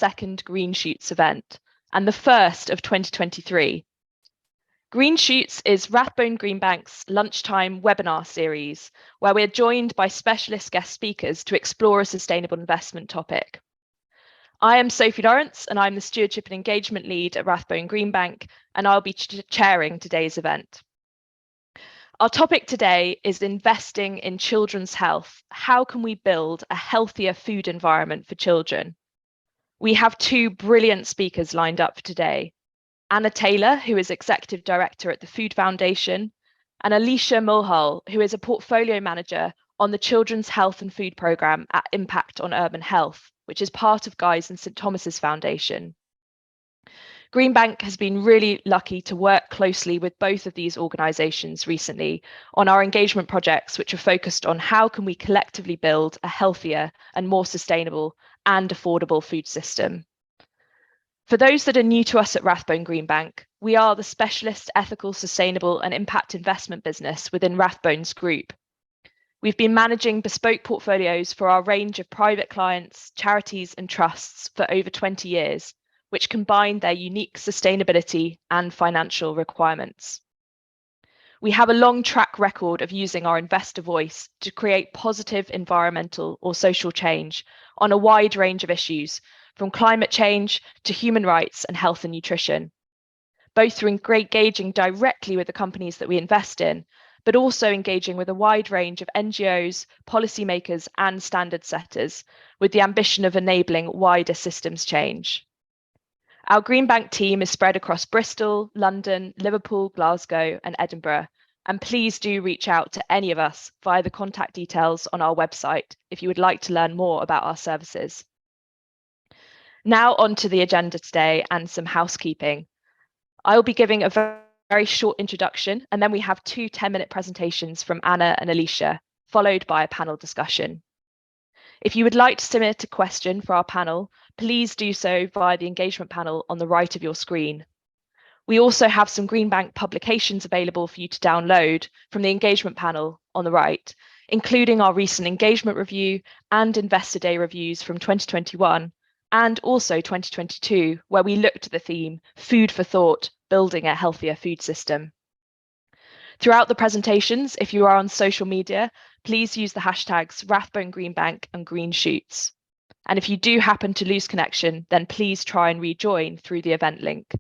second Green Shoots event, and the first of 2023. Green Shoots is Rathbone Greenbank's lunchtime webinar series, where we're joined by specialist guest speakers to explore a sustainable investment topic. I am Sophie Lawrence, and I'm the Stewardship and Engagement Lead at Rathbone Greenbank, and I'll be chairing today's event. Our topic today is investing in children's health. How can we build a healthier food environment for children? We have two brilliant speakers lined up for today. Anna Taylor, who is Executive Director at the Food Foundation, and Alisha Mulhall, who is a Portfolio Manager on the Children's Health and Food Programme at Impact on Urban Health, which is part of Guy's and St Thomas's Foundation. Greenbank has been really lucky to work closely with both of these organisations recently on our engagement projects, which are focused on how can we collectively build a healthier and more sustainable and affordable food system. For those that are new to us at Rathbone Greenbank, we are the specialist ethical, sustainable and impact investment business within Rathbone's group. We've been managing bespoke portfolios for our range of private clients, charities and trusts for over 20 years, which combine their unique sustainability and financial requirements. We have a long track record of using our investor voice to create positive environmental or social change on a wide range of issues, from climate change to human rights and health and nutrition, both through engaging directly with the companies that we invest in, but also engaging with a wide range of NGOs, policymakers and standard setters with the ambition of enabling wider systems change. Our Greenbank team is spread across Bristol, London, Liverpool, Glasgow and Edinburgh, and please do reach out to any of us via the contact details on our website if you would like to learn more about our services. Now on to the agenda today and some housekeeping. I'll be giving a very short introduction, and then we have two 10-minute presentations from Anna and Alisha, followed by a panel discussion. If you would like to submit a question for our panel, please do so via the engagement panel on the right of your screen. We also have some Greenbank publications available for you to download from the engagement panel on the right, including our recent engagement review and Investor Day reviews from 2021 and also 2022, where we looked at the theme Food for Thought, Building a Healthier Food System. Throughout the presentations, if you are on social media, please use the hashtags Rathbone Greenbank and Green Shoots. And if you do happen to lose connection, then please try and rejoin through the event link.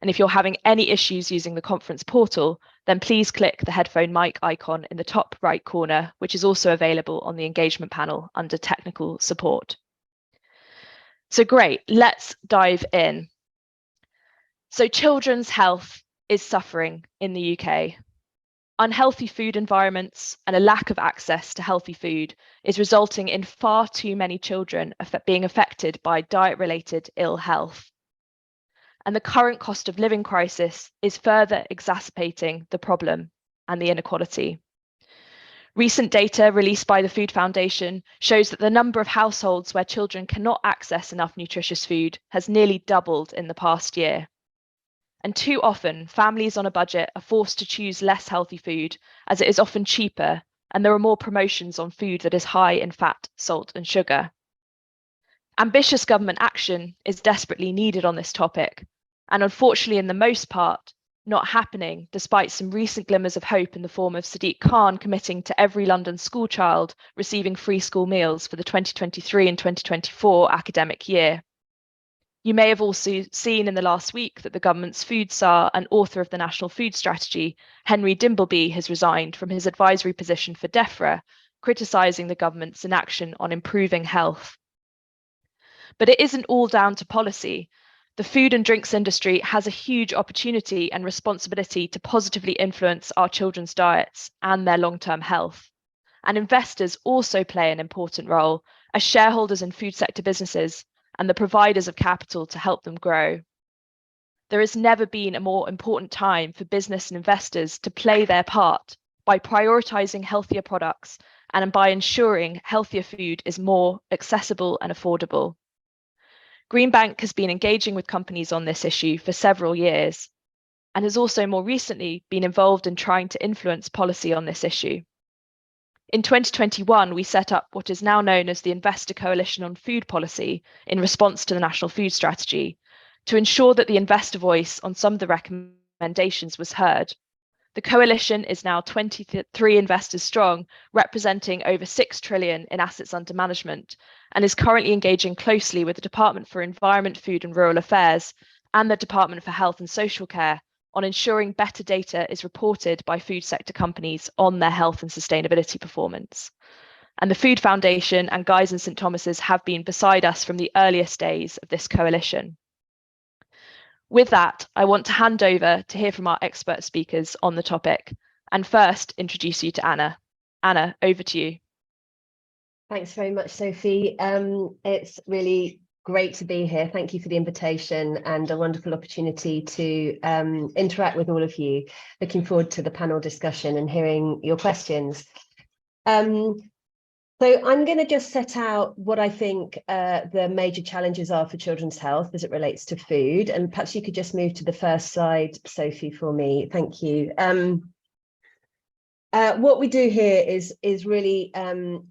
And if you're having any issues using the conference portal, then please click the headphone mic icon in the top right corner, which is also available on the engagement panel under technical support. So great, let's dive in. So children's health is suffering in the UK. Unhealthy food environments and a lack of access to healthy food is resulting in far too many children being affected by diet-related ill health. And the current cost of living crisis is further exacerbating the problem and the inequality. Recent data released by the Food Foundation shows that the number of households where children cannot access enough nutritious food has nearly doubled in the past year. And too often, families on a budget are forced to choose less healthy food as it is often cheaper and there are more promotions on food that is high in fat, salt and sugar. Ambitious government action is desperately needed on this topic, and unfortunately, in the most part, not happening despite some recent glimmers of hope in the form of Sadiq Khan committing to every London school child receiving free school meals for the 2023 and 2024 academic year. You may have also seen in the last week that the government's food czar and author of the National Food Strategy, Henry Dimbleby, has resigned from his advisory position for DEFRA, criticising the government's inaction on improving health. But it isn't all down to policy. The food and drinks industry has a huge opportunity and responsibility to positively influence our children's diets and their long-term health. And investors also play an important role as shareholders in food sector businesses and the providers of capital to help them grow. There has never been a more important time for business and investors to play their part by prioritising healthier products and by ensuring healthier food is more accessible and affordable. Greenbank has been engaging with companies on this issue for several years and has also more recently been involved in trying to influence policy on this issue. In 2021, we set up what is now known as the Investor Coalition on Food Policy in response to the National Food Strategy, to ensure that the investor voice on some of the recommendations was heard. The coalition is now 23 investors strong, representing over 6 trillion in assets under management, and is currently engaging closely with the Department for Environment, Food and Rural Affairs and the Department for Health and Social Care on ensuring better data is reported by food sector companies on their health and sustainability performance. And the Food Foundation and Guy's and St Thomas's have been beside us from the earliest days of this coalition. With that, I want to hand over to hear from our expert speakers on the topic, and first introduce you to Anna. Anna, over to you. Thanks very much, Sophie. It's really great to be here. Thank you for the invitation and a wonderful opportunity to interact with all of you. Looking forward to the panel discussion and hearing your questions. So I'm going to just set out what I think the major challenges are for children's health as it relates to food. And perhaps you could just move to the first slide, Sophie, for me. Thank you. What we do here is really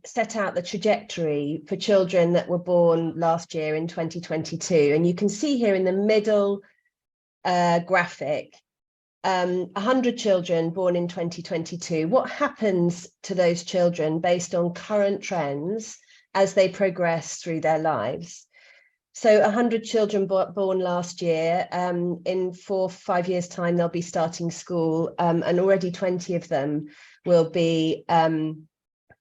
set out the trajectory for children that were born last year in 2022. And you can see here in the middle graphic, 100 children born in 2022. What happens to those children based on current trends as they progress through their lives? So 100 children born last year, in 4 or 5 years' time, they'll be starting school, and already 20 of them will be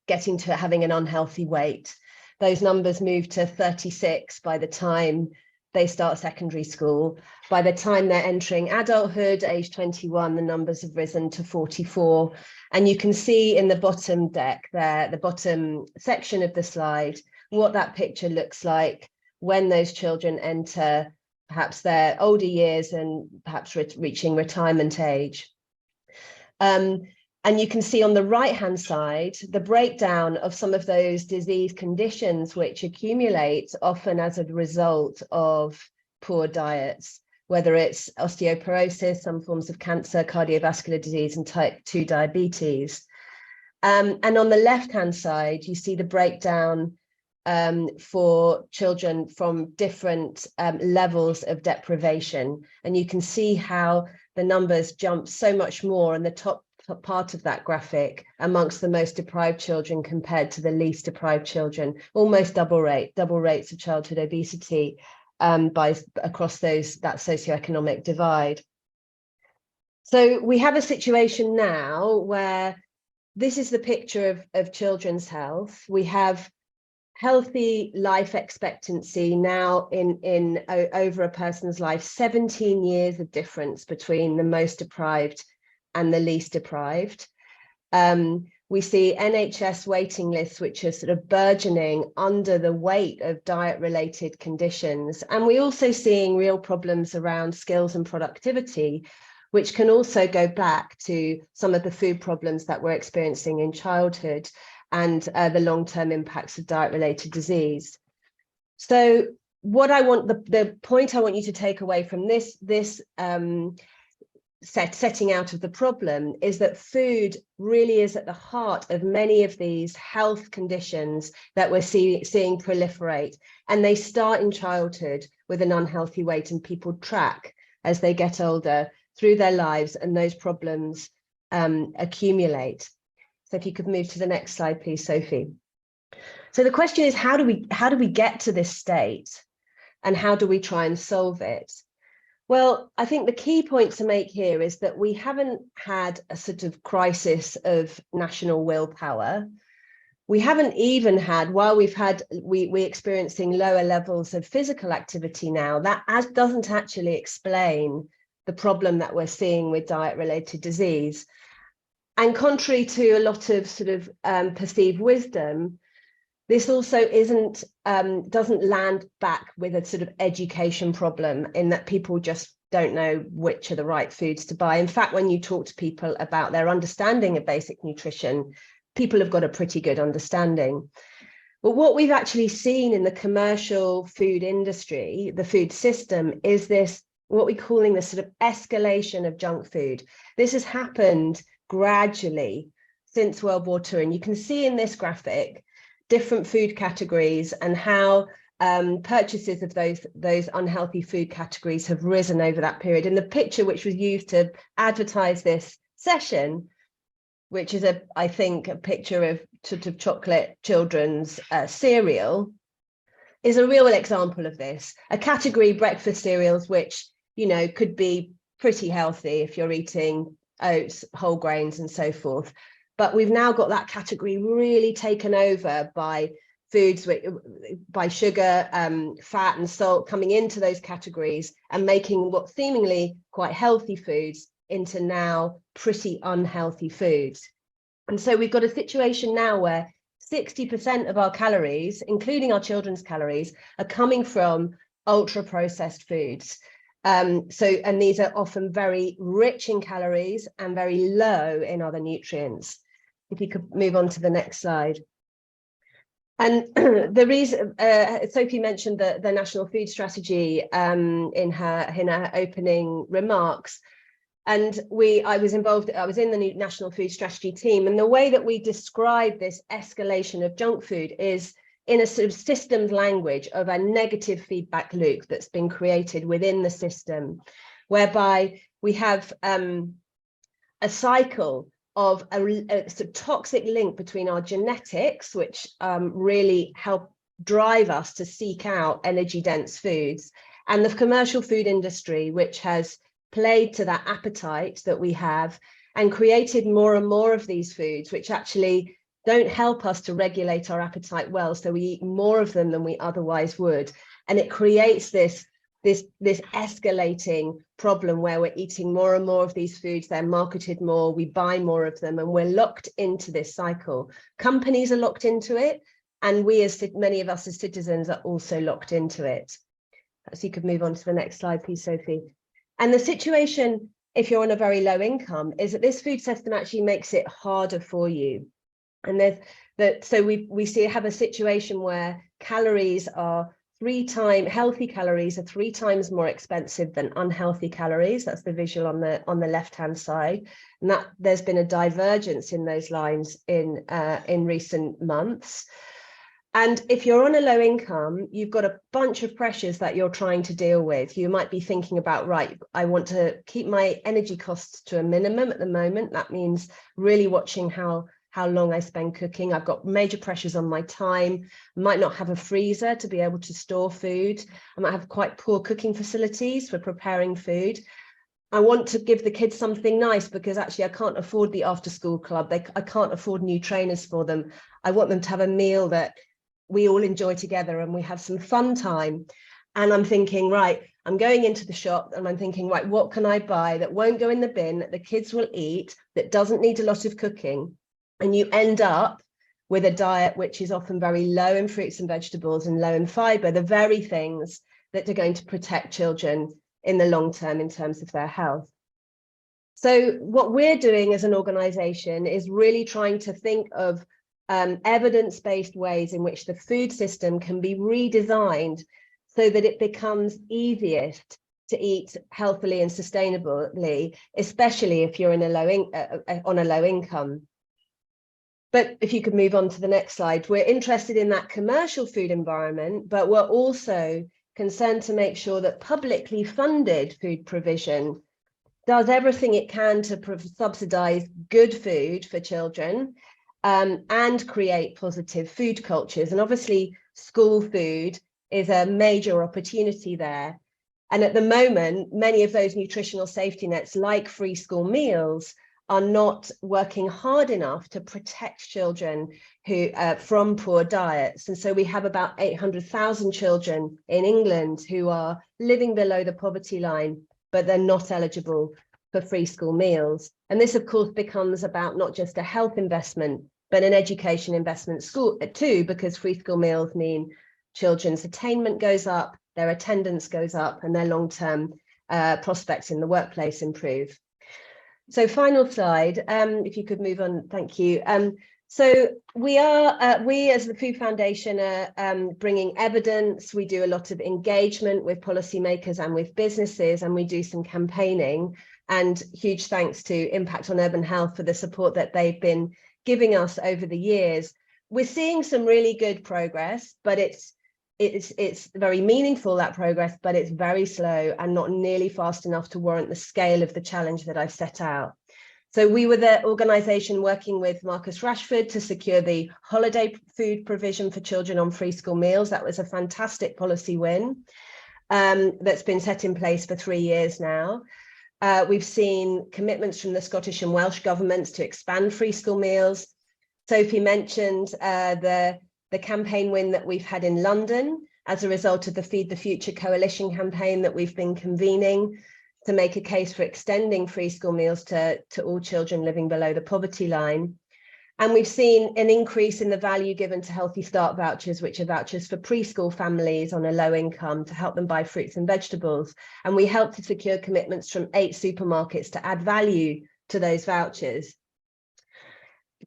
getting to having an unhealthy weight. Those numbers move to 36 by the time they start secondary school. By the time they're entering adulthood, age 21, the numbers have risen to 44. And you can see in the bottom deck there, the bottom section of the slide, what that picture looks like when those children enter perhaps their older years and perhaps reaching retirement age. And you can see on the right-hand side, the breakdown of some of those disease conditions which accumulate often as a result of poor diets, whether it's osteoporosis, some forms of cancer, cardiovascular disease, and type 2 diabetes. And on the left-hand side, you see the breakdown for children from different levels of deprivation. And you can see how the numbers jump so much more in the top part of that graphic amongst the most deprived children compared to the least deprived children, almost double rates of childhood obesity across that socioeconomic divide. So we have a situation now where this is the picture of children's health. We have healthy life expectancy now in over a person's life, 17 years of difference between the most deprived and the least deprived. We see NHS waiting lists, which are sort of burgeoning under the weight of diet-related conditions. And we're also seeing real problems around skills and productivity, which can also go back to some of the food problems that we're experiencing in childhood and the long-term impacts of diet-related disease. So what I want, the point I want you to take away from this setting out of the problem is that food really is at the heart of many of these health conditions that we're seeing proliferate. And they start in childhood with an unhealthy weight, and people track as they get older through their lives, and those problems accumulate. So if you could move to the next slide, please, Sophie. So the question is, how do we get to this state, and how do we try and solve it? Well, I think the key point to make here is that we haven't had a sort of crisis of national willpower. We haven't even had, while we're experiencing lower levels of physical activity now, that doesn't actually explain the problem that we're seeing with diet-related disease. And contrary to a lot of sort of perceived wisdom, this also doesn't land back with a sort of education problem, in that people just don't know which are the right foods to buy. In fact, when you talk to people about their understanding of basic nutrition, people have got a pretty good understanding. But what we've actually seen in the commercial food industry, the food system, is this, what we're calling the sort of escalation of junk food. This has happened gradually since World War II. And you can see in this graphic different food categories and how purchases of those unhealthy food categories have risen over that period. And the picture which was used to advertise this session, which is I think a picture of sort of chocolate children's cereal, is a real example of this. A category, breakfast cereals, which, you know, could be pretty healthy if you're eating oats, whole grains and so forth. But we've now got that category really taken over by foods, by sugar, fat and salt coming into those categories and making what seemingly quite healthy foods into now pretty unhealthy foods. And so we've got a situation now where 60% of our calories, including our children's calories, are coming from ultra processed foods. And these are often very rich in calories and very low in other nutrients. If you could move on to the next slide. And the reason Sophie mentioned the National Food Strategy in her opening remarks. And I was in the new National Food Strategy team, and the way that we describe this escalation of junk food is in a sort of systems language of a negative feedback loop that's been created within the system, whereby we have a cycle of a sort of toxic link between our genetics, which really help drive us to seek out energy dense foods, and the commercial food industry, which has played to that appetite that we have and created more and more of these foods, which actually don't help us to regulate our appetite well. So we eat more of them than we otherwise would. And it creates this escalating problem where we're eating more and more of these foods, they're marketed more, we buy more of them, and we're locked into this cycle. Companies are locked into it, and many of us as citizens are also locked into it. So you could move on to the next slide, please, Sophie. And the situation, if you're on a very low income, is that this food system actually makes it harder for you. And we have a situation where healthy calories are 3 times more expensive than unhealthy calories. That's the visual on the left-hand side. And that there's been a divergence in those lines in recent months. And if you're on a low income, you've got a bunch of pressures that you're trying to deal with. You might be thinking about, right, I want to keep my energy costs to a minimum at the moment. That means really watching how long I spend cooking. I've got major pressures on my time. I might not have a freezer to be able to store food. I might have quite poor cooking facilities for preparing food. I want to give the kids something nice because actually I can't afford the after school club. I can't afford new trainers for them. I want them to have a meal that we all enjoy together and we have some fun time. And I'm thinking, right, I'm going into the shop and I'm thinking, right, what can I buy that won't go in the bin, that the kids will eat, that doesn't need a lot of cooking? And you end up with a diet which is often very low in fruits and vegetables and low in fiber, the very things that are going to protect children in the long term in terms of their health. So what we're doing as an organization is really trying to think of evidence-based ways in which the food system can be redesigned so that it becomes easiest to eat healthily and sustainably, especially if you're on a low income. But if you could move on to the next slide, we're interested in that commercial food environment, but we're also concerned to make sure that publicly funded food provision does everything it can to subsidize good food for children and create positive food cultures. And obviously school food is a major opportunity there. And at the moment, many of those nutritional safety nets, like free school meals, are not working hard enough to protect children who from poor diets. And so we have about 800,000 children in England who are living below the poverty line, but they're not eligible for free school meals. And this, of course, becomes about not just a health investment, but an education investment too, because free school meals mean children's attainment goes up, their attendance goes up, and their long-term prospects in the workplace improve. So final slide, if you could move on, thank you. So we as the Food Foundation are bringing evidence. We do a lot of engagement with policymakers and with businesses, and we do some campaigning. And huge thanks to Impact on Urban Health for the support that they've been giving us over the years. We're seeing some really good progress, but it's very meaningful, that progress, but it's very slow and not nearly fast enough to warrant the scale of the challenge that I've set out. So we were the organisation working with Marcus Rashford to secure the holiday food provision for children on free school meals. That was a fantastic policy win that's been set in place for 3 years now. We've seen commitments from the Scottish and Welsh governments to expand free school meals. Sophie mentioned the campaign win that we've had in London as a result of the Feed the Future coalition campaign that we've been convening to make a case for extending free school meals to all children living below the poverty line. And we've seen an increase in the value given to Healthy Start vouchers, which are vouchers for preschool families on a low income to help them buy fruits and vegetables. And we helped to secure commitments from 8 supermarkets to add value to those vouchers.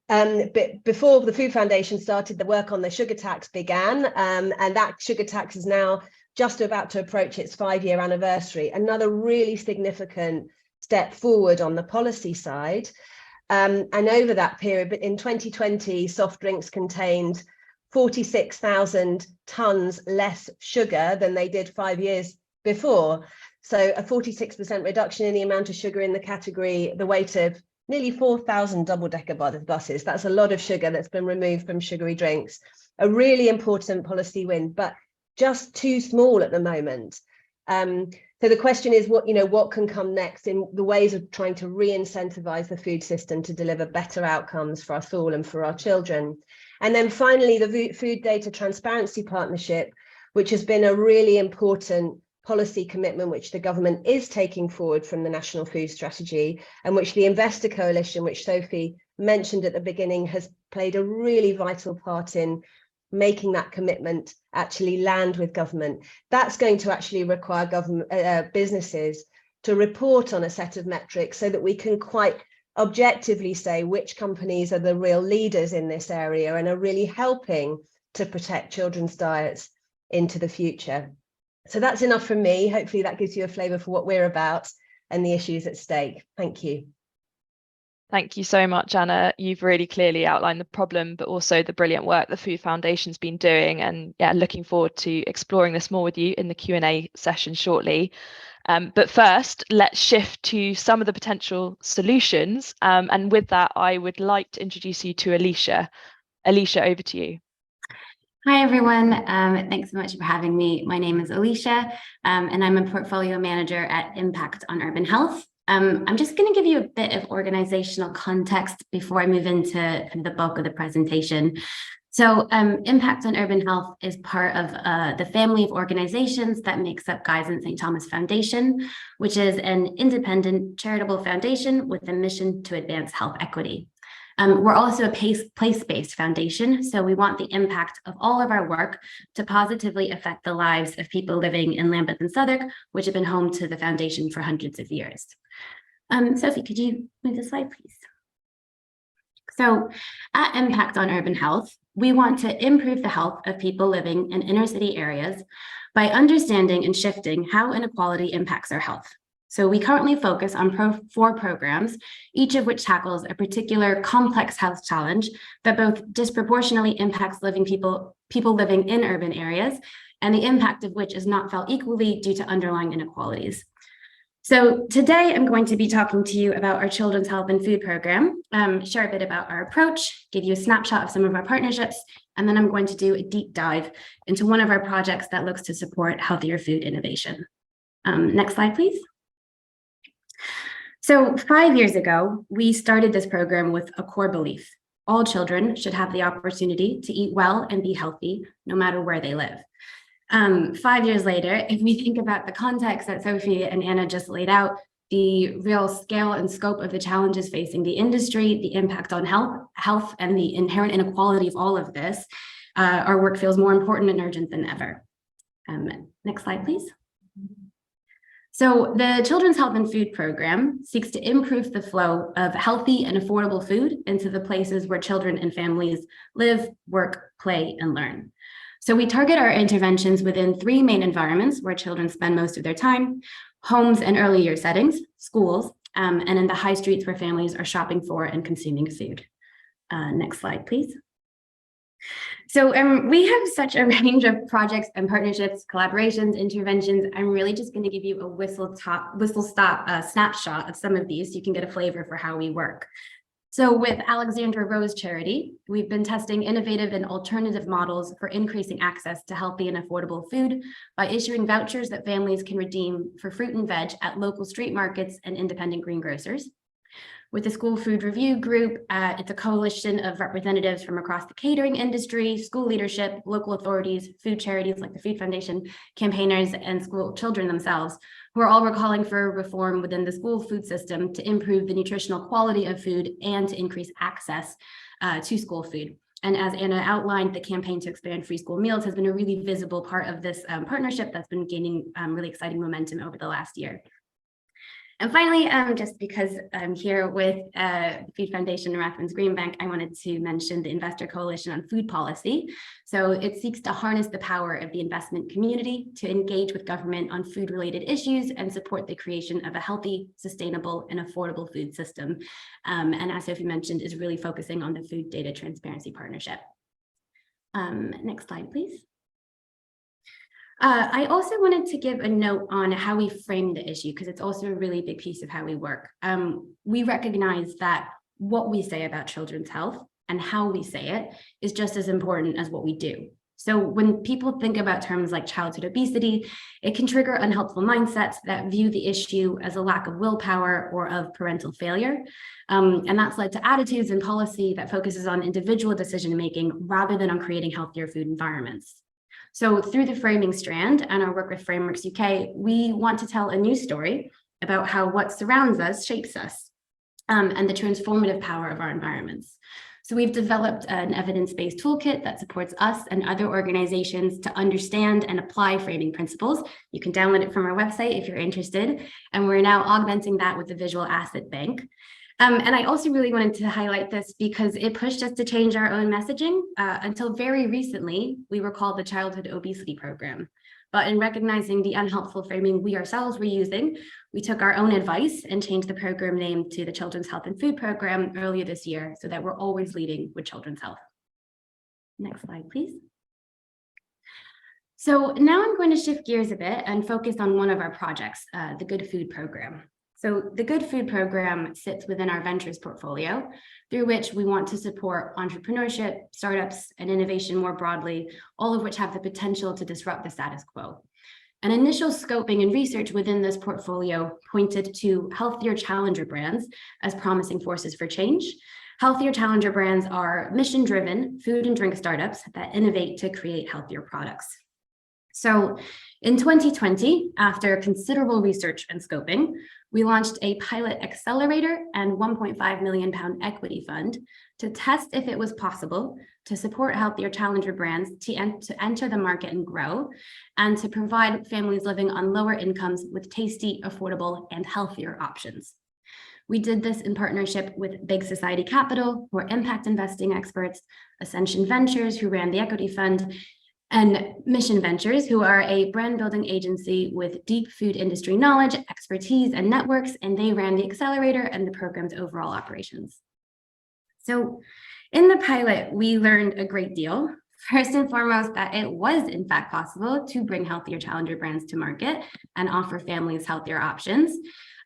But before the Food Foundation started, the work on the sugar tax began, and that sugar tax is now just about to approach its 5-year anniversary. Another really significant step forward on the policy side. And over that period, but in 2020, soft drinks contained 46,000 tonnes less sugar than they did 5 years before. So a 46% reduction in the amount of sugar in the category, the weight of nearly 4,000 double-decker buses. That's a lot of sugar that's been removed from sugary drinks. A really important policy win, but just too small at the moment. So the question is, what can come next in the ways of trying to re-incentivize the food system to deliver better outcomes for us all and for our children? And then finally, the Food Data Transparency Partnership, which has been a really important policy commitment which the government is taking forward from the National Food Strategy, and which the Investor Coalition, which Sophie mentioned at the beginning, has played a really vital part in making that commitment actually land with government. That's going to actually require government businesses to report on a set of metrics so that we can quite objectively say which companies are the real leaders in this area and are really helping to protect children's diets into the future. So that's enough from me. Hopefully that gives you a flavour for what we're about and the issues at stake. Thank you. Thank you so much, Anna. You've really clearly outlined the problem, but also the brilliant work the Food Foundation's been doing. And yeah, looking forward to exploring this more with you in the Q&A session shortly. But first, let's shift to some of the potential solutions. And with that, I would like to introduce you to Alisha. Alisha, over to you. Hi, everyone. Thanks so much for having me. My name is Alisha, and I'm a portfolio manager at Impact on Urban Health. I'm just going to give you a bit of organizational context before I move into the bulk of the presentation. So Impact on Urban Health is part of the family of organizations that makes up Guy's and St. Thomas Foundation, which is an independent charitable foundation with a mission to advance health equity. We're also a place-based foundation, so we want the impact of all of our work to positively affect the lives of people living in Lambeth and Southwark, which have been home to the foundation for hundreds of years. Sophie, could you move the slide, please? So at Impact on Urban Health, we want to improve the health of people living in inner city areas by understanding and shifting how inequality impacts our health. So we currently focus on 4 programs, each of which tackles a particular complex health challenge that both disproportionately impacts people living in urban areas, and the impact of which is not felt equally due to underlying inequalities. So today I'm going to be talking to you about our Children's Health and Food Program, share a bit about our approach, give you a snapshot of some of our partnerships, and then I'm going to do a deep dive into one of our projects that looks to support healthier food innovation. Next slide, please. So 5 years ago, we started this program with a core belief. All children should have the opportunity to eat well and be healthy, no matter where they live. 5 years later, if we think about the context that Sophie and Anna just laid out, the real scale and scope of the challenges facing the industry, the impact on health, and the inherent inequality of all of this, our work feels more important and urgent than ever. Next slide, please. So the Children's Health and Food Program seeks to improve the flow of healthy and affordable food into the places where children and families live, work, play, and learn. So we target our interventions within 3 main environments where children spend most of their time: homes and early year settings, schools, and in the high streets where families are shopping for and consuming food. Next slide, please. So we have such a range of projects and partnerships, collaborations, interventions. I'm really just going to give you a whistle-stop snapshot of some of these so you can get a flavor for how we work. So with Alexandra Rose Charity, we've been testing innovative and alternative models for increasing access to healthy and affordable food by issuing vouchers that families can redeem for fruit and veg at local street markets and independent greengrocers. With the School Food Review Group, it's a coalition of representatives from across the catering industry, school leadership, local authorities, food charities like the Food Foundation, campaigners, and school children themselves, who are all calling for reform within the school food system to improve the nutritional quality of food and to increase access to school food. And as Anna outlined, the campaign to expand free school meals has been a really visible part of this partnership that's been gaining really exciting momentum over the last year. And finally, just because I'm here with the Food Foundation and Rathbone Greenbank, I wanted to mention the Investor Coalition on Food Policy. So it seeks to harness the power of the investment community to engage with government on food-related issues and support the creation of a healthy, sustainable, and affordable food system. And as Sophie mentioned, is really focusing on the Food Data Transparency Partnership. Next slide, please. I also wanted to give a note on how we frame the issue, because it's also a really big piece of how we work. We recognize that what we say about children's health and how we say it is just as important as what we do. So when people think about terms like childhood obesity, it can trigger unhelpful mindsets that view the issue as a lack of willpower or of parental failure. And that's led to attitudes and policy that focuses on individual decision-making rather than on creating healthier food environments. So through the framing strand and our work with Frameworks UK, we want to tell a new story about how what surrounds us shapes us and the transformative power of our environments. So we've developed an evidence-based toolkit that supports us and other organizations to understand and apply framing principles. You can download it from our website if you're interested. And we're now augmenting that with the visual asset bank. And I also really wanted to highlight this because it pushed us to change our own messaging. Until very recently, we were called the Childhood Obesity Program. But in recognizing the unhelpful framing we ourselves were using, we took our own advice and changed the program name to the Children's Health and Food Program earlier this year, so that we're always leading with children's health. Next slide, please. So now I'm going to shift gears a bit and focus on one of our projects, the Good Food Program. So the Good Food Program sits within our ventures portfolio, through which we want to support entrepreneurship, startups, and innovation more broadly, all of which have the potential to disrupt the status quo. An initial scoping and research within this portfolio pointed to healthier challenger brands as promising forces for change. Healthier challenger brands are mission-driven food and drink startups that innovate to create healthier products. So in 2020, after considerable research and scoping, we launched a pilot accelerator and £1.5 million equity fund to test if it was possible to support healthier challenger brands to enter the market and grow, and to provide families living on lower incomes with tasty, affordable, and healthier options. We did this in partnership with Big Society Capital, who are impact investing experts, Ascension Ventures, who ran the equity fund, and Mission Ventures, who are a brand building agency with deep food industry knowledge, expertise, and networks, and they ran the accelerator and the program's overall operations. So in the pilot, we learned a great deal. First and foremost, that it was in fact possible to bring healthier challenger brands to market and offer families healthier options.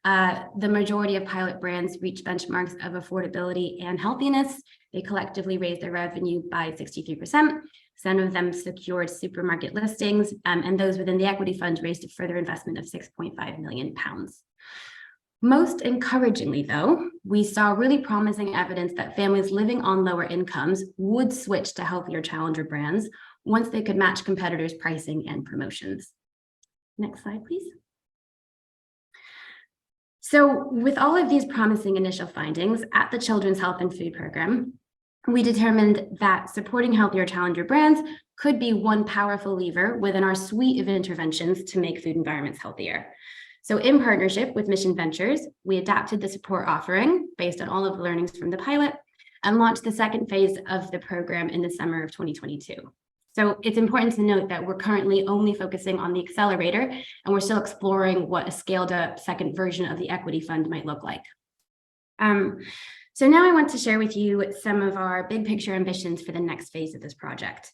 The majority of pilot brands reached benchmarks of affordability and healthiness. They collectively raised their revenue by 63%. Some of them secured supermarket listings, and those within the equity fund raised a further investment of £6.5 million. Most encouragingly, though, we saw really promising evidence that families living on lower incomes would switch to healthier challenger brands once they could match competitors' pricing and promotions. Next slide, please. So with all of these promising initial findings at the Children's Health and Food Program, we determined that supporting healthier challenger brands could be one powerful lever within our suite of interventions to make food environments healthier. So in partnership with Mission Ventures, we adapted the support offering based on all of the learnings from the pilot and launched the second phase of the program in the summer of 2022. So it's important to note that we're currently only focusing on the accelerator, and we're still exploring what a scaled up second version of the equity fund might look like. So now I want to share with you some of our big picture ambitions for the next phase of this project.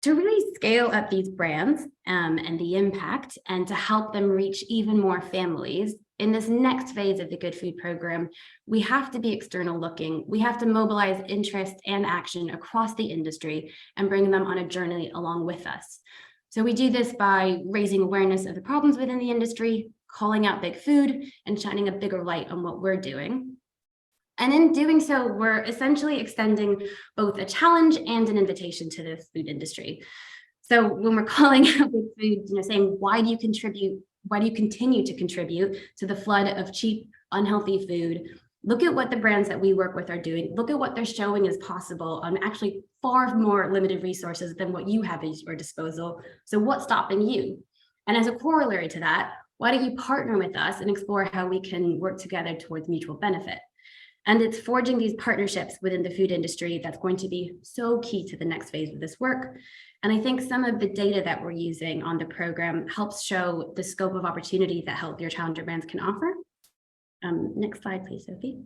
To really scale up these brands and the impact, and to help them reach even more families, in this next phase of the Good Food Program, we have to be external looking. We have to mobilize interest and action across the industry and bring them on a journey along with us. So we do this by raising awareness of the problems within the industry, calling out big food, and shining a bigger light on what we're doing. And in doing so, we're essentially extending both a challenge and an invitation to the food industry. So when we're calling out big food, saying, why do you continue to contribute to the flood of cheap, unhealthy food? Look at what the brands that we work with are doing. Look at what they're showing is possible on actually far more limited resources than what you have at your disposal. So what's stopping you? And as a corollary to that, why don't you partner with us and explore how we can work together towards mutual benefit? And it's forging these partnerships within the food industry that's going to be so key to the next phase of this work. And I think some of the data that we're using on the program helps show the scope of opportunity that healthier challenger brands can offer. Next slide, please, Sophie.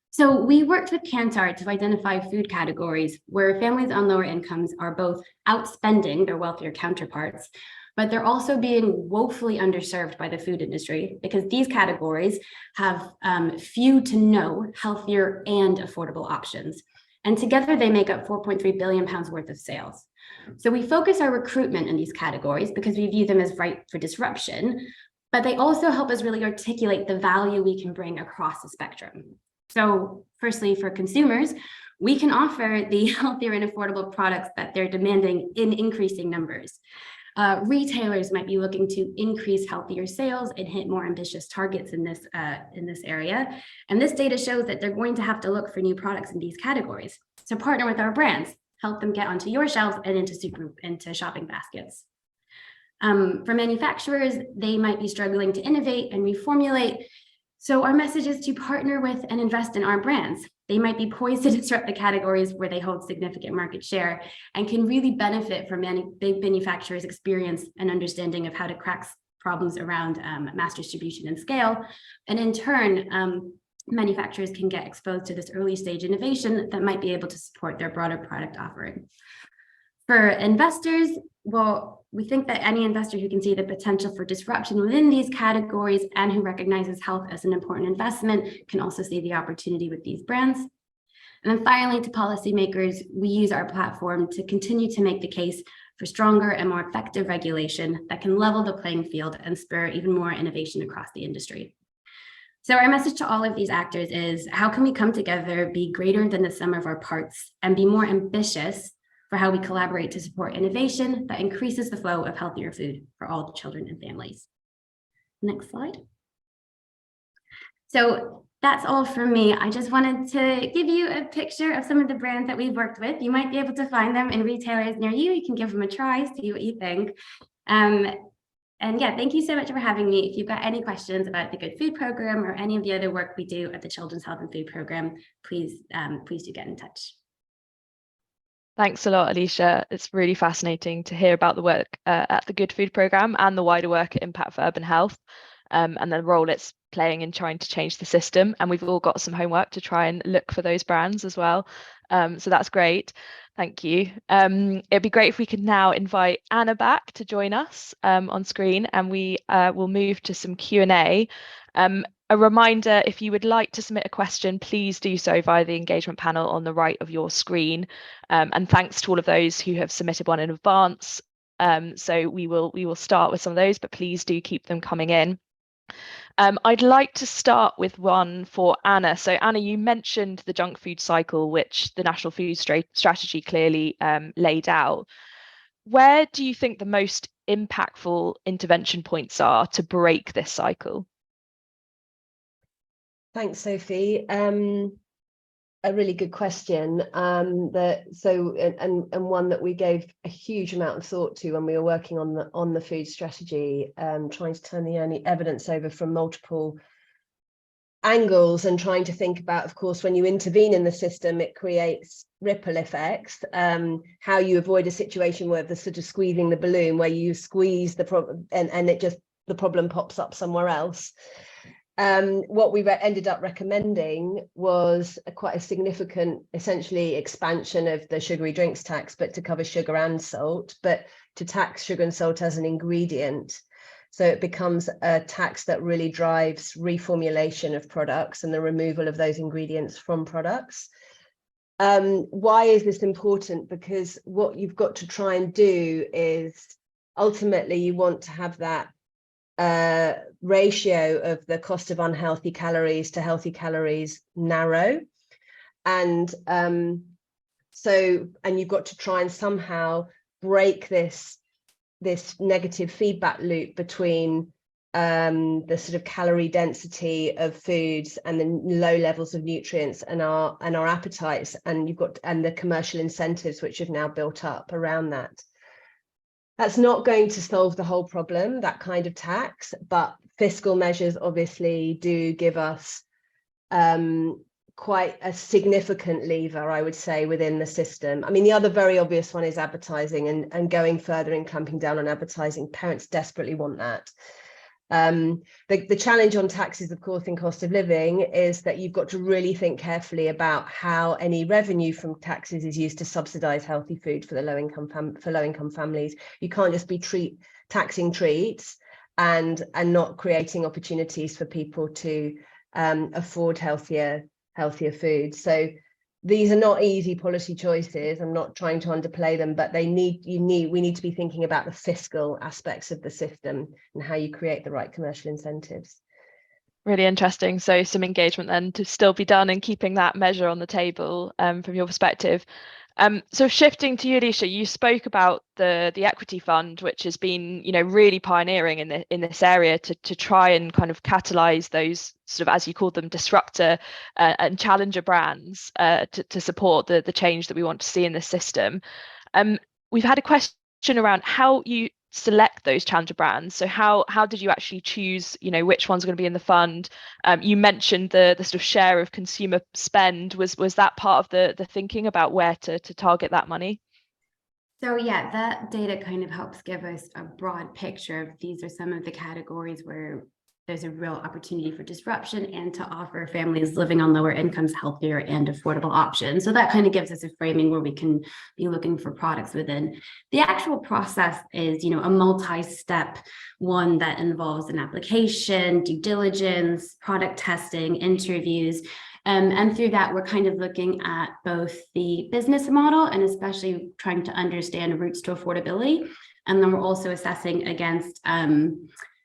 So we worked with Kantar to identify food categories where families on lower incomes are both outspending their wealthier counterparts, but they're also being woefully underserved by the food industry because these categories have few to no healthier and affordable options. And together they make up 4.3 billion pounds worth of sales. So we focus our recruitment in these categories because we view them as ripe for disruption, but they also help us really articulate the value we can bring across the spectrum. So firstly, for consumers, we can offer the healthier and affordable products that they're demanding in increasing numbers. Retailers might be looking to increase healthier sales and hit more ambitious targets in this area. And this data shows that they're going to have to look for new products in these categories. So partner with our brands, help them get onto your shelves and into shopping baskets. For manufacturers, they might be struggling to innovate and reformulate. So our message is to partner with and invest in our brands. They might be poised to disrupt the categories where they hold significant market share and can really benefit from big manufacturers' experience and understanding of how to crack problems around mass distribution and scale. And in turn, manufacturers can get exposed to this early stage innovation that might be able to support their broader product offering. For investors, well, we think that any investor who can see the potential for disruption within these categories and who recognizes health as an important investment can also see the opportunity with these brands. And then finally, to policymakers, we use our platform to continue to make the case for stronger and more effective regulation that can level the playing field and spur even more innovation across the industry. So our message to all of these actors is, how can we come together, be greater than the sum of our parts, and be more ambitious for how we collaborate to support innovation that increases the flow of healthier food for all children and families. Next slide. So that's all from me. I just wanted to give you a picture of some of the brands that we've worked with. You might be able to find them in retailers near you. You can give them a try, see what you think. And yeah, thank you so much for having me. If you've got any questions about the Good Food Program or any of the other work we do at the Children's Health and Food Program, please do get in touch. Thanks a lot, Alisha. It's really fascinating to hear about the work at the Good Food Programme and the wider work at Impact for Urban Health and the role it's playing in trying to change the system. And we've all got some homework to try and look for those brands as well. So that's great. Thank you. It'd be great if we could now invite Anna back to join us on screen, and we will move to some Q&A. A reminder, if you would like to submit a question, please do so via the engagement panel on the right of your screen. And thanks to all of those who have submitted one in advance. So we will start with some of those, but please do keep them coming in. I'd like to start with one for Anna. So Anna, you mentioned the junk food cycle, which the National Food Strategy clearly laid out. Where do you think the most impactful intervention points are to break this cycle? Thanks, Sophie. A really good question. And one that we gave a huge amount of thought to when we were working on the food strategy, trying to turn the evidence over from multiple angles and trying to think about, of course, when you intervene in the system, it creates ripple effects. How you avoid a situation where the sort of squeezing the balloon, where you squeeze the problem and the problem pops up somewhere else. what we ended up recommending was quite a significant, essentially, expansion of the sugary drinks tax, but to cover sugar and salt, but to tax sugar and salt as an ingredient. So it becomes a tax that really drives reformulation of products and the removal of those ingredients from products. Why is this important? Because what you've got to try and do is ultimately you want to have that ratio of the cost of unhealthy calories to healthy calories narrow. And you've got to try and somehow break this negative feedback loop between the sort of calorie density of foods and the low levels of nutrients and our appetites, and the commercial incentives which have now built up around that. That's not going to solve the whole problem, that kind of tax, but fiscal measures obviously do give us quite a significant lever, I would say, within the system. I mean, the other very obvious one is advertising and going further and clamping down on advertising. Parents desperately want that. The challenge on taxes, of course, in cost of living is that you've got to really think carefully about how any revenue from taxes is used to subsidize healthy food for the low-income families. You can't just be taxing treats and not creating opportunities for people to afford healthier food. So these are not easy policy choices. I'm not trying to underplay them, but we need to be thinking about the fiscal aspects of the system and how you create the right commercial incentives. Really interesting. So some engagement then to still be done and keeping that measure on the table from your perspective. So shifting to you, Alisha, you spoke about the equity fund, which has been, really pioneering in this area to try and kind of catalyze those sort of, as you called them, disruptor and challenger brands to support the change that we want to see in the system. We've had a question around how you select those challenger brands. So how did you actually choose, which ones are going to be in the fund? You mentioned the sort of share of consumer spend. Was that part of the thinking about where to target that money? So yeah, that data kind of helps give us a broad picture of these are some of the categories where there's a real opportunity for disruption and to offer families living on lower incomes healthier and affordable options. So that kind of gives us a framing where we can be looking for products within. The actual process is, a multi-step one that involves an application, due diligence, product testing, interviews. And through that, we're kind of looking at both the business model and especially trying to understand routes to affordability. And then we're also assessing against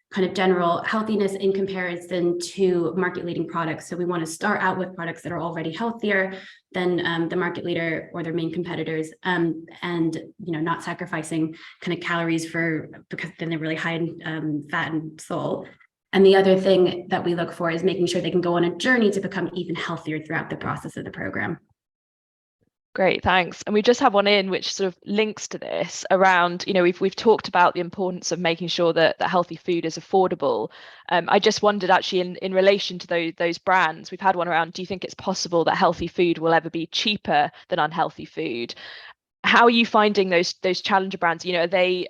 kind of general healthiness in comparison to market leading products. So we want to start out with products that are already healthier than the market leader or their main competitors, and not sacrificing kind of calories because then they're really high in fat and salt. And the other thing that we look for is making sure they can go on a journey to become even healthier throughout the process of the program. Great, thanks. And we just have one in which sort of links to this around, we've talked about the importance of making sure that healthy food is affordable. I just wondered actually in relation to those brands, we've had one around, do you think it's possible that healthy food will ever be cheaper than unhealthy food? How are you finding those challenger brands? Are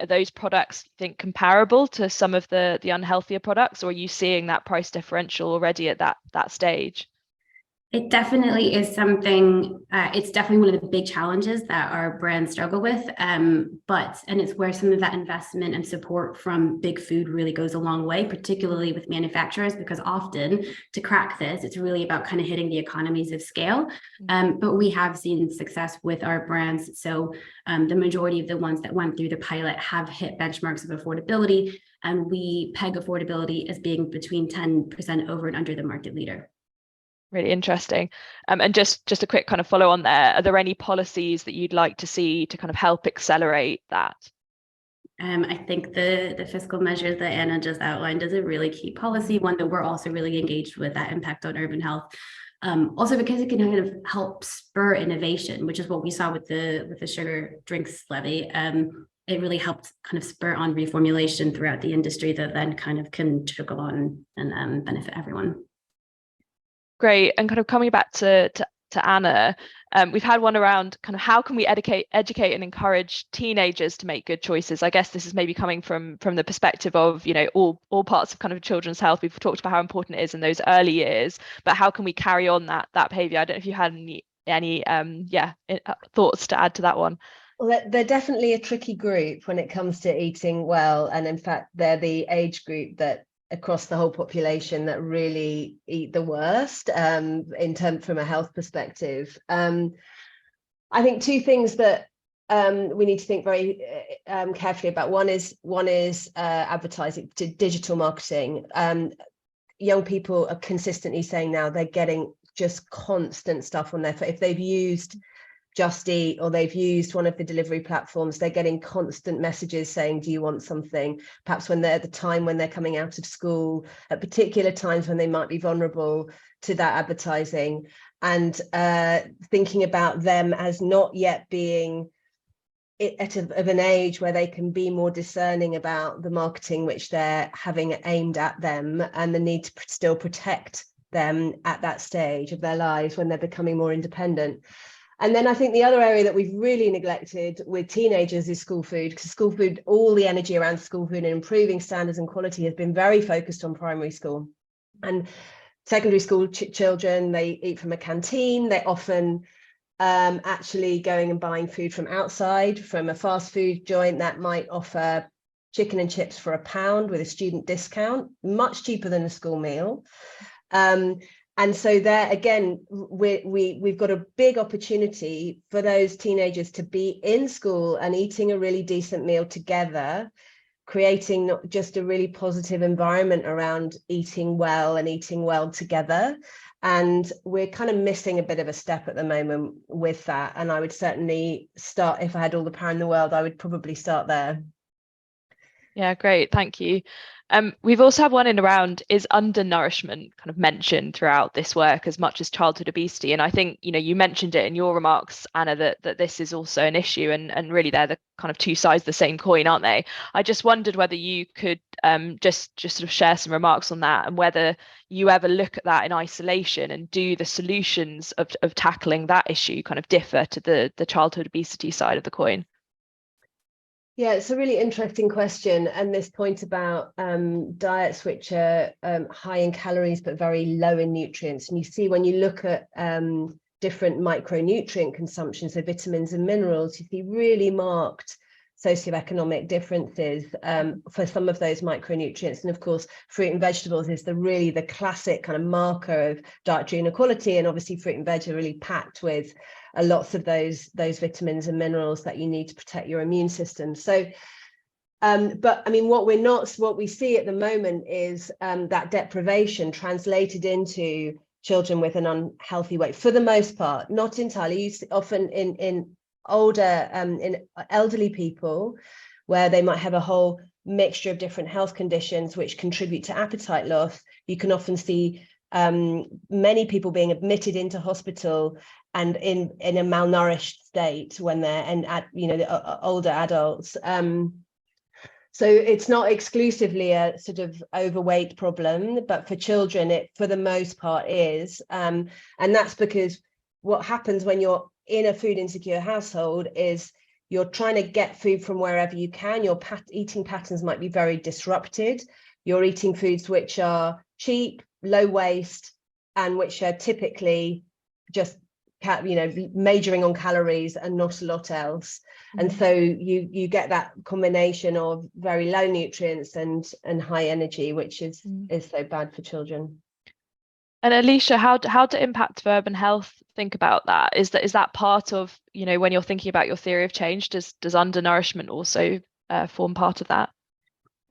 those products, you think, comparable to some of the unhealthier products, or are you seeing that price differential already at that stage? It definitely is something, it's definitely one of the big challenges that our brands struggle with, and it's where some of that investment and support from big food really goes a long way, particularly with manufacturers, because often to crack this, it's really about kind of hitting the economies of scale. But we have seen success with our brands. So the majority of the ones that went through the pilot have hit benchmarks of affordability, and we peg affordability as being between 10% over and under the market leader. Really interesting. And just a quick kind of follow on there, are there any policies that you'd like to see to kind of help accelerate that? I think the fiscal measures that Anna just outlined is a really key policy, one that we're also really engaged with, that impact on urban health. Also because it can kind of help spur innovation, which is what we saw with the sugar drinks levy. It really helped kind of spur on reformulation throughout the industry that then kind of can trickle on and benefit everyone. Great. And kind of coming back to Anna. We've had one around kind of how can we educate and encourage teenagers to make good choices. I guess this is maybe coming from the perspective of, you know, all parts of kind of children's health. We've talked about how important it is in those early years, but how can we carry on that behavior? I don't know if you had any thoughts to add to that one. Well, they're definitely a tricky group when it comes to eating well, and in fact they're the age group that across the whole population that really eat the worst in terms from a health perspective. I think two things that we need to think very carefully about. One is advertising, digital marketing. Young people are consistently saying now they're getting just constant stuff on their phone. If they've used Just Eat or they've used one of the delivery platforms, they're getting constant messages saying, do you want something? Perhaps when they're at the time when they're coming out of school, at particular times when they might be vulnerable to that advertising, and thinking about them as not yet being of an age where they can be more discerning about the marketing which they're having aimed at them, and the need to still protect them at that stage of their lives when they're becoming more independent. And then I think the other area that we've really neglected with teenagers is school food, because school food, all the energy around school food and improving standards and quality has been very focused on primary school. And secondary school children, they eat from a canteen. They often actually going and buying food from outside, from a fast food joint that might offer chicken and chips for £1 with a student discount, much cheaper than a school meal. And so there again, we've got a big opportunity for those teenagers to be in school and eating a really decent meal together, creating not just a really positive environment around eating well and eating well together. And we're kind of missing a bit of a step at the moment with that. And I would certainly start, if I had all the power in the world, I would probably start there. Yeah, great. Thank you. We've also had one in around, is undernourishment kind of mentioned throughout this work as much as childhood obesity? And I think, you know, you mentioned it in your remarks, Anna, that this is also an issue, and really they're the kind of two sides of the same coin, aren't they? I just wondered whether you could just sort of share some remarks on that, and whether you ever look at that in isolation, and do the solutions of tackling that issue kind of differ to the childhood obesity side of the coin? Yeah, it's a really interesting question. And this point about diets which are high in calories but very low in nutrients. And you see when you look at different micronutrient consumption, so vitamins and minerals, you see really marked socioeconomic differences for some of those micronutrients. And of course, fruit and vegetables is really the classic kind of marker of dietary inequality. And obviously fruit and veg are really packed with lots of those vitamins and minerals that you need to protect your immune system. So but I mean, what we see at the moment is that deprivation translated into children with an unhealthy weight, for the most part, not entirely. You see often in older in elderly people, where they might have a whole mixture of different health conditions which contribute to appetite loss. You can often see many people being admitted into hospital and in a malnourished state when they're older adults. So it's not exclusively a sort of overweight problem, but for children it for the most part is, and that's because what happens when you're in a food insecure household is you're trying to get food from wherever you can. Your eating patterns might be very disrupted. You're eating foods which are cheap, low waste, and which are typically just majoring on calories and not a lot else. And so you get that combination of very low nutrients and high energy, which is so bad for children. And Alisha, how do Impact for Urban Health think about that? Is that part of, you know, when you're thinking about your theory of change, does undernourishment also form part of that?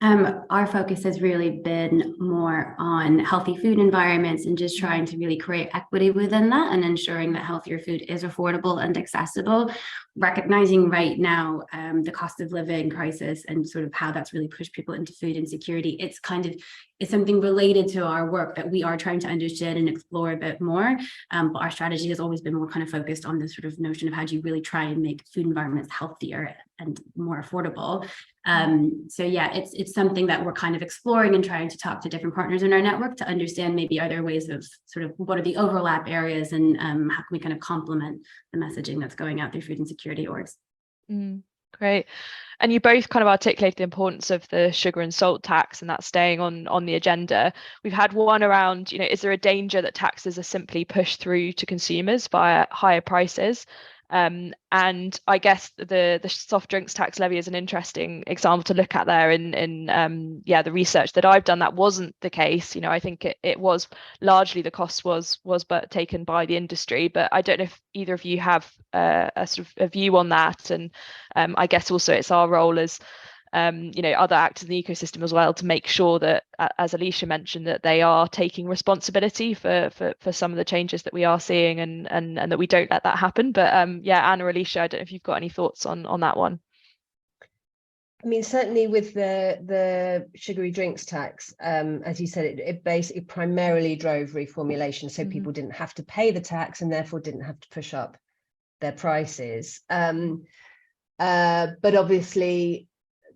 Our focus has really been more on healthy food environments and just trying to really create equity within that and ensuring that healthier food is affordable and accessible, recognizing right now the cost of living crisis and sort of how that's really pushed people into food insecurity. It's something related to our work that we are trying to understand and explore a bit more. But our strategy has always been more kind of focused on this sort of notion of how do you really try and make food environments healthier and more affordable. So yeah, it's something that we're kind of exploring and trying to talk to different partners in our network to understand maybe are there ways of sort of what are the overlap areas, and how can we kind of complement the messaging that's going out through food insecurity orgs. Great. And you both kind of articulated the importance of the sugar and salt tax and that staying on the agenda. We've had one around, is there a danger that taxes are simply pushed through to consumers via higher prices? And I guess the soft drinks tax levy is an interesting example to look at there in the research that I've done. That wasn't the case. I think it was largely the cost was but taken by the industry, but I don't know if either of you have a sort of a view on that. And I guess also it's our role as other actors in the ecosystem as well to make sure that, as Alisha mentioned, that they are taking responsibility for some of the changes that we are seeing, and that we don't let that happen. But Anna, Alisha, I don't know if you've got any thoughts on that one. I mean, certainly with the sugary drinks tax, as you said, it basically primarily drove reformulation, so people didn't have to pay the tax and therefore didn't have to push up their prices. But obviously,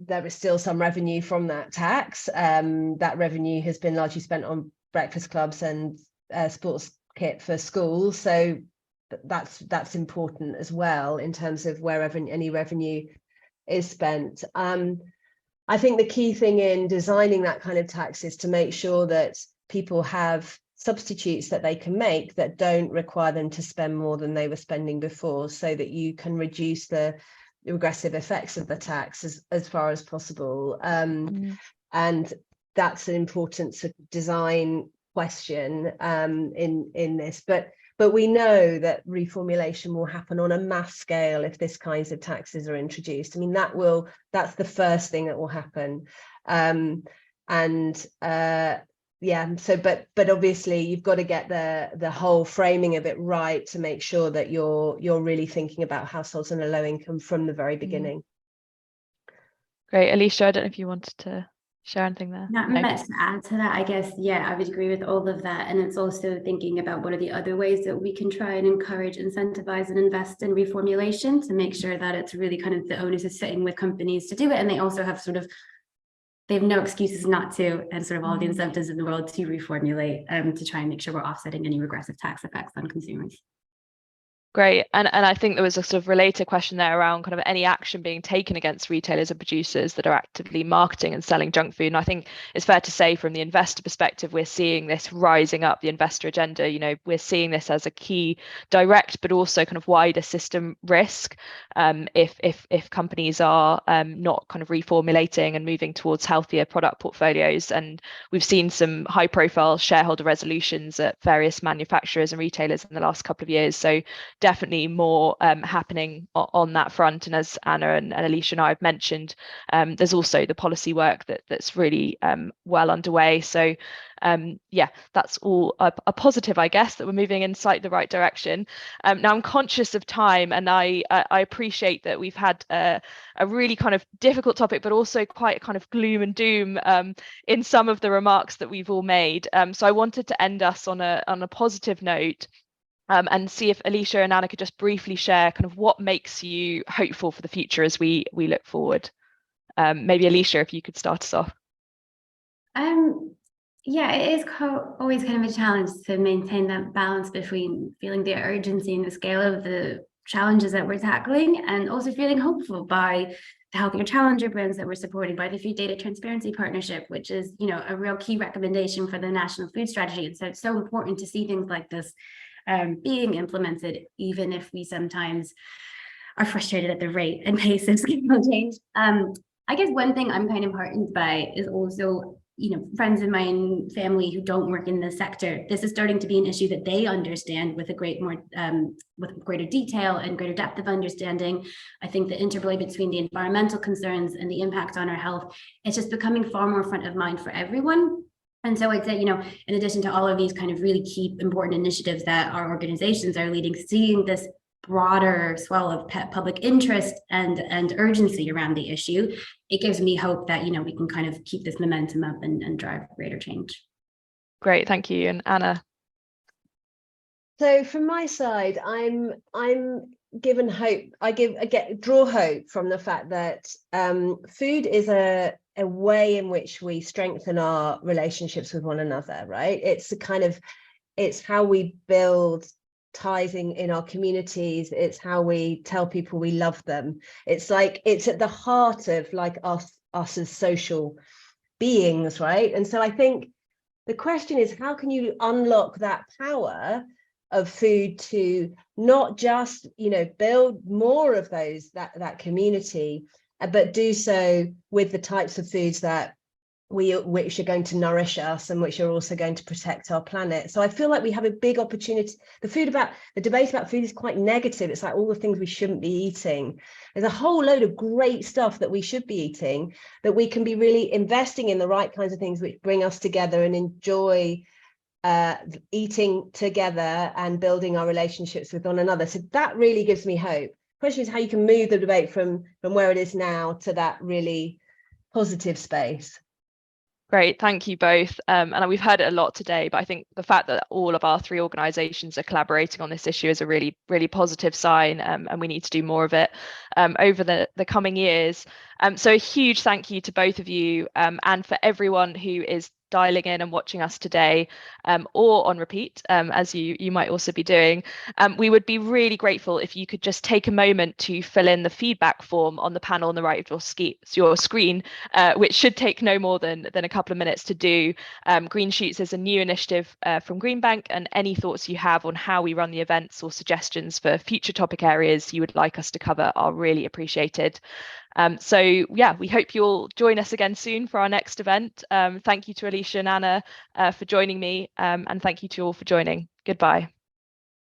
there is still some revenue from that tax. That revenue has been largely spent on breakfast clubs and sports kit for schools. So that's important as well in terms of wherever any revenue is spent. I think the key thing in designing that kind of tax is to make sure that people have substitutes that they can make that don't require them to spend more than they were spending before, so that you can reduce the regressive effects of the tax as far as possible. And that's an important sort of design question in this, but we know that reformulation will happen on a mass scale if this kinds of taxes are introduced. I mean, that's the first thing that will happen. But obviously you've got to get the whole framing of it right to make sure that you're really thinking about households in a low income from the very beginning. Great. Alisha, I don't know if you wanted to share anything there. Not much to add to that, I guess. Yeah, I would agree with all of that. And it's also thinking about what are the other ways that we can try and encourage, incentivize, and invest in reformulation to make sure that it's really kind of the onus is sitting with companies to do it. And they also have they have no excuses not to, and sort of all the incentives in the world to reformulate to try and make sure we're offsetting any regressive tax effects on consumers. Great. And I think there was a sort of related question there around kind of any action being taken against retailers and producers that are actively marketing and selling junk food. And I think it's fair to say from the investor perspective, we're seeing this rising up the investor agenda. We're seeing this as a key direct, but also kind of wider system risk if companies are not kind of reformulating and moving towards healthier product portfolios. And we've seen some high profile shareholder resolutions at various manufacturers and retailers in the last couple of years. So definitely more happening on that front. And as Anna and Alisha and I have mentioned, there's also the policy work that's really well underway. So that's all a positive, I guess, that we're moving in slightly the right direction. Now I'm conscious of time, and I appreciate that we've had a really kind of difficult topic, but also quite kind of gloom and doom in some of the remarks that we've all made. So I wanted to end us on a positive note. And see if Alisha and Anna could just briefly share kind of what makes you hopeful for the future as we look forward. Maybe Alisha, if you could start us off. Yeah, it is always kind of a challenge to maintain that balance between feeling the urgency and the scale of the challenges that we're tackling, and also feeling hopeful by the healthier challenger brands that we're supporting, by the Food Data Transparency Partnership, which is, a real key recommendation for the National Food Strategy. And so it's so important to see things like this being implemented, even if we sometimes are frustrated at the rate and pace of scale change. I guess one thing I'm kind of heartened by is also, friends in my own family who don't work in the sector. This is starting to be an issue that they understand with with greater detail and greater depth of understanding. I think the interplay between the environmental concerns and the impact on our health, it's just becoming far more front of mind for everyone. And so I'd say, in addition to all of these kind of really key important initiatives that our organizations are leading, seeing this broader swell of public interest and urgency around the issue, it gives me hope that, we can kind of keep this momentum up and drive greater change. Great, thank you. And Anna? So from my side, I'm given hope. I draw hope from the fact that food is a way in which we strengthen our relationships with one another, right? It's how we build ties in our communities. It's how we tell people we love them. It's at the heart of like us as social beings, right? And so I think the question is, how can you unlock that power of food to not just, build more of that community, but do so with the types of foods which are going to nourish us and which are also going to protect our planet. So I feel like we have a big opportunity. The debate about food is quite negative. It's like all the things we shouldn't be eating. There's a whole load of great stuff that we should be eating, that we can be really investing in the right kinds of things which bring us together and enjoy eating together and building our relationships with one another. So that really gives me hope. The question is how you can move the debate from where it is now to that really positive space. Great, thank you both. And we've heard it a lot today, but I think the fact that all of our three organisations are collaborating on this issue is a really, really positive sign, and we need to do more of it over the coming years. So a huge thank you to both of you, and for everyone who is dialing in and watching us today, or on repeat, as you might also be doing. We would be really grateful if you could just take a moment to fill in the feedback form on the panel on the right of your screen, which should take no more than a couple of minutes to do. Green Shoots is a new initiative from Greenbank, and any thoughts you have on how we run the events or suggestions for future topic areas you would like us to cover are really appreciated. So yeah, we hope you'll join us again soon for our next event. Thank you to Alisha and Anna for joining me, and thank you to all for joining. Goodbye.